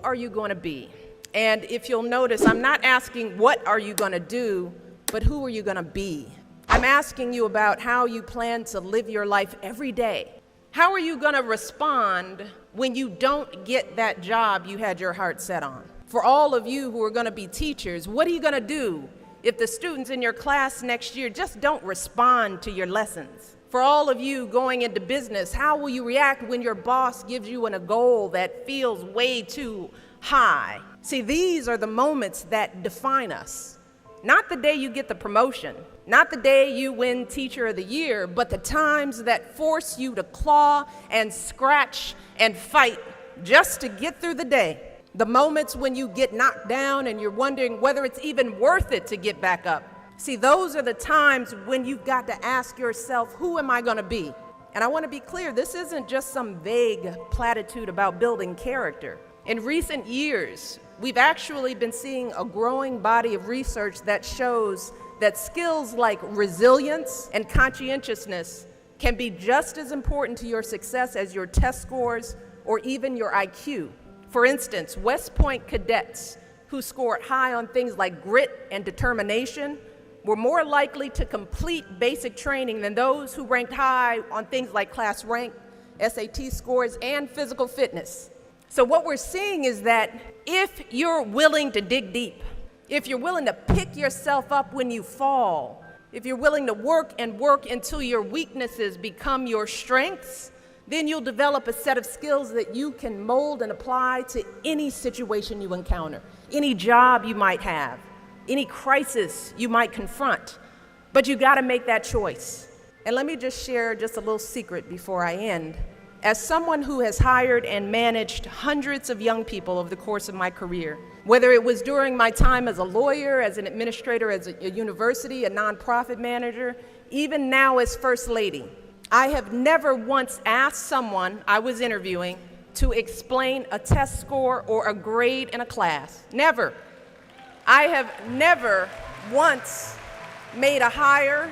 are you going to be? And if you'll notice, I'm not asking what are you going to do, but who are you going to be? I'm asking you about how you plan to live your life every day. How are you going to respond when you don't get that job you had your heart set on? For all of you who are going to be teachers, what are you going to do if the students in your class next year just don't respond to your lessons? For all of you going into business, how will you react when your boss gives you a goal that feels way too high? See, these are the moments that define us. Not the day you get the promotion, not the day you win Teacher of the Year, but the times that force you to claw and scratch and fight just to get through the day. The moments when you get knocked down and you're wondering whether it's even worth it to get back up. See, those are the times when you've got to ask yourself, who am I going to be? And I want to be clear, this isn't just some vague platitude about building character. In recent years, we've actually been seeing a growing body of research that shows that skills like resilience and conscientiousness can be just as important to your success as your test scores or even your IQ. For instance, West Point cadets who scored high on things like grit and determination were more likely to complete basic training than those who ranked high on things like class rank, SAT scores, and physical fitness. So what we're seeing is that if you're willing to dig deep, if you're willing to pick yourself up when you fall, if you're willing to work until your weaknesses become your strengths, then you'll develop a set of skills that you can mold and apply to any situation you encounter, any job you might have, any crisis you might confront. But you got to make that choice. And let me just share just a little secret before I end. As someone who has hired and managed hundreds of young people over the course of my career, whether it was during my time as a lawyer, as an administrator, as a university, a nonprofit manager, even now as First Lady, I have never once asked someone I was interviewing to explain a test score or a grade in a class. Never. I have never once made a hire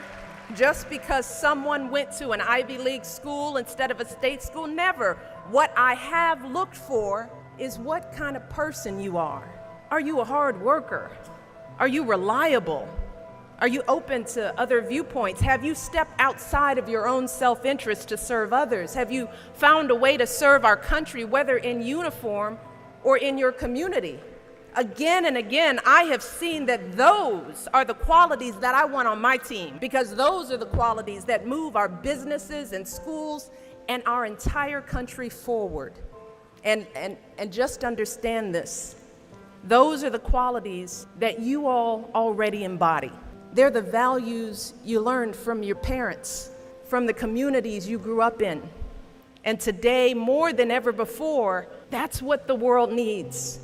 just because someone went to an Ivy League school instead of a state school. Never. What I have looked for is what kind of person you are. Are you a hard worker? Are you reliable? Are you open to other viewpoints? Have you stepped outside of your own self-interest to serve others? Have you found a way to serve our country, whether in uniform or in your community? Again and again, I have seen that those are the qualities that I want on my team, because those are the qualities that move our businesses and schools and our entire country forward. And just understand this. Those are the qualities that you all already embody. They're the values you learned from your parents, from the communities you grew up in. And today, more than ever before, that's what the world needs.